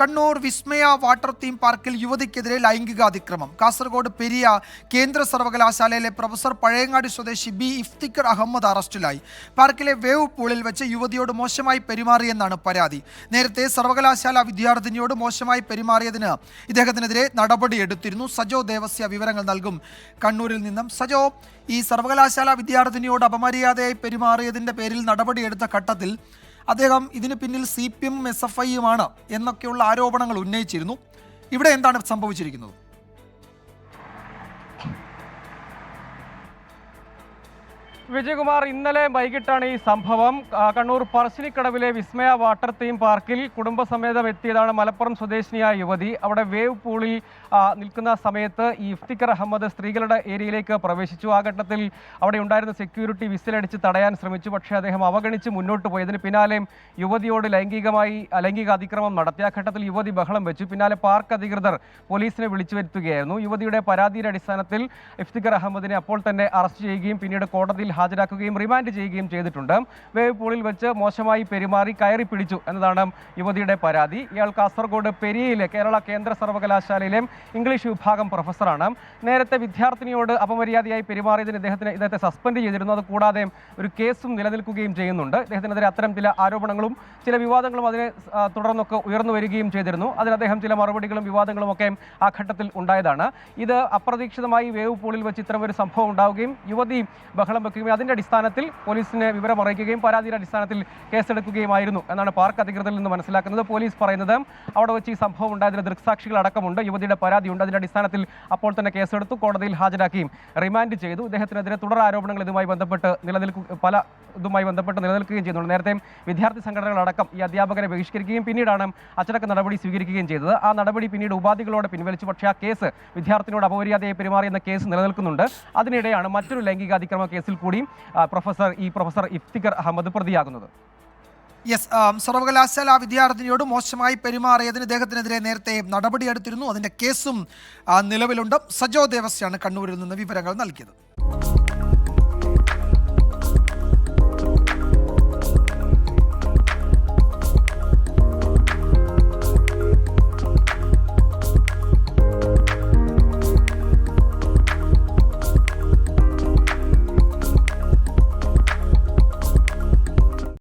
കണ്ണൂർ വിസ്മയ water theme പാർക്കിൽ യുവതിക്കെതിരെ ലൈംഗിക അതിക്രമം. കാസർഗോഡ് പെരിയ കേന്ദ്ര സർവകലാശാലയിലെ പ്രൊഫസർ പഴയങ്ങാടി സ്വദേശി ബി ഇഫ്തിഖർ അഹമ്മദ് അറസ്റ്റിലായി. പാർക്കിലെ വേവ് പൂളിൽ വെച്ച് യുവതിയോട് മോശമായി പെരുമാറിയെന്നാണ് പരാതി. നേരത്തെ സർവകലാശാല വിദ്യാർത്ഥിനിയോട് മോശമായി പെരുമാറിയതിന് ഇദ്ദേഹത്തിനെതിരെ നടപടിയെടുത്തിരുന്നു. സജോ ദേവസ്യ വിവരങ്ങൾ നൽകും കണ്ണൂരിൽ നിന്നും. സജോ, ഈ സർവകലാശാല വിദ്യാർത്ഥിനിയോട് അപമര്യാദയായി പെരുമാറിയതിൻ്റെ പേരിൽ നടപടിയെടുത്ത ഘട്ടത്തിൽ അദ്ദേഹം ഇതിന് പിന്നിൽ CPM SFIയുമാണ് എന്നൊക്കെയുള്ള ആരോപണങ്ങൾ ഉന്നയിച്ചിരുന്നു. ഇവിടെ എന്താണ് സംഭവിച്ചിരിക്കുന്നത്? വിജയകുമാർ, ഇന്നലെ വൈകിട്ടാണ് ഈ സംഭവം. കണ്ണൂർ പറശ്ശിനിക്കടവിലെ വിസ്മയ വാട്ടർ തീം പാർക്കിൽ കുടുംബസമേതം എത്തിയതാണ് മലപ്പുറം സ്വദേശിനിയായ യുവതി. അവിടെ വേവ് പൂളിൽ നിൽക്കുന്ന സമയത്ത് ഈ ഇഫ്തിഖർ അഹമ്മദ് സ്ത്രീകളുടെ ഏരിയയിലേക്ക് പ്രവേശിച്ചു. ആ ഘട്ടത്തിൽ അവിടെ ഉണ്ടായിരുന്ന സെക്യൂരിറ്റി വിസിലടിച്ച് തടയാൻ ശ്രമിച്ചു. പക്ഷേ അദ്ദേഹം അവഗണിച്ച് മുന്നോട്ട് പോയി. അതിന് പിന്നാലെ യുവതിയോട് ലൈംഗിക അതിക്രമം നടത്തി. ആ ഘട്ടത്തിൽ യുവതി ബഹളം വെച്ചു. പിന്നാലെ പാർക്ക് അധികൃതർ പോലീസിനെ വിളിച്ചു വരുത്തുകയായിരുന്നു. യുവതിയുടെ പരാതിയുടെ അടിസ്ഥാനത്തിൽ ഇഫ്തിഖർ അഹമ്മദിനെ അപ്പോൾ തന്നെ അറസ്റ്റ് ചെയ്യുകയും പിന്നീട് കോടതിയിൽ ഹാജരാക്കുകയും റിമാൻഡ് ചെയ്യുകയും ചെയ്തിട്ടുണ്ട്. വേവ് പൂളിൽ വെച്ച് മോശമായി പെരുമാറി കയറി പിടിച്ചു എന്നതാണ് യുവതിയുടെ പരാതി. ഇയാൾ കാസർഗോഡ് പെരിയയിലെ കേരള കേന്ദ്ര സർവകലാശാലയിലെ ഇംഗ്ലീഷ് വിഭാഗം പ്രൊഫസറാണ്. നേരത്തെ വിദ്യാർത്ഥിനിയോട് അപമര്യാദയായി പെരുമാറിയതിന് ഇദ്ദേഹത്തെ സസ്പെൻഡ് ചെയ്തിരുന്നു. അതുകൂടാതെ ഒരു കേസും നിലനിൽക്കുകയും ചെയ്യുന്നുണ്ട്. ഇദ്ദേഹത്തിനെതിരെ അത്തരം ചില ആരോപണങ്ങളും ചില വിവാദങ്ങളും അതിനെ തുടർന്നൊക്കെ ഉയർന്നു വരികയും ചെയ്തിരുന്നു. അതിന് അദ്ദേഹം ചില മറുപടികളും വിവാദങ്ങളും ഒക്കെ ആ ഘട്ടത്തിൽ ഉണ്ടായതാണ്. ഇത് അപ്രതീക്ഷിതമായി വേവ് പൂളിൽ വെച്ച് ഇത്തരമൊരു സംഭവം ഉണ്ടാവുകയും യുവതി ബഹളം വെക്കുകയും അതിൻ്റെ അടിസ്ഥാനത്തിൽ പോലീസിനെ വിവരം അറിയിക്കുകയും പരാതിയുടെ അടിസ്ഥാനത്തിൽ കേസെടുക്കുകയുമായിരുന്നു എന്നാണ് പാർക്ക് അധികൃതരിൽ നിന്ന് മനസ്സിലാക്കുന്നത്. പോലീസ് പറയുന്നത് അവിടെ വെച്ച് ഈ സംഭവം ഉണ്ടായതിന് ദൃക്സാക്ഷികൾ അടക്കമുണ്ട്. യുവതിയുടെ പരാതിയുണ്ട്. അതിൻ്റെ അടിസ്ഥാനത്തിൽ അപ്പോൾ തന്നെ കേസെടുത്തു, കോടതിയിൽ ഹാജരാക്കുകയും റിമാൻഡ് ചെയ്തു. ഇദ്ദേഹത്തിനെതിരെ തുടർ ആരോപണങ്ങൾ ഇതുമായി ബന്ധപ്പെട്ട് നിലനിൽക്കുകയും ചെയ്യുന്നുണ്ട്. നേരത്തെ വിദ്യാർത്ഥി സംഘടനകളടക്കം ഈ അധ്യാപകരെ ബഹിഷ്കരിക്കുകയും പിന്നീടാണ് അച്ചടക്ക നടപടി സ്വീകരിക്കുകയും ചെയ്തത്. ആ നടപടി പിന്നീട് ഉപാധികളോടെ പിൻവലിച്ചു. പക്ഷേ ആ കേസ് വിദ്യാർത്ഥിനിയോട് അപമര്യാദയായി പെരുമാറിയെന്ന കേസ് നിലനിൽക്കുന്നുണ്ട്. അതിനിടെയാണ് മറ്റൊരു ലൈംഗിക അതിക്രമ കേസിൽ കൂടി പ്രൊഫസർ ഇഫ്തിഖർ അഹമ്മദ് പ്രതിയാകുന്നത്. സർവകലാശാല വിദ്യാർത്ഥിനിയോട് മോശമായി പെരുമാറിയതിന് ഇദ്ദേഹത്തിനെതിരെ നേരത്തെ നടപടിയെടുത്തിരുന്നു. അതിന്റെ കേസും നിലവിലുണ്ട്. സജോ ദേവസ്യാണ് കണ്ണൂരിൽ നിന്ന് വിവരങ്ങൾ നൽകിയത്.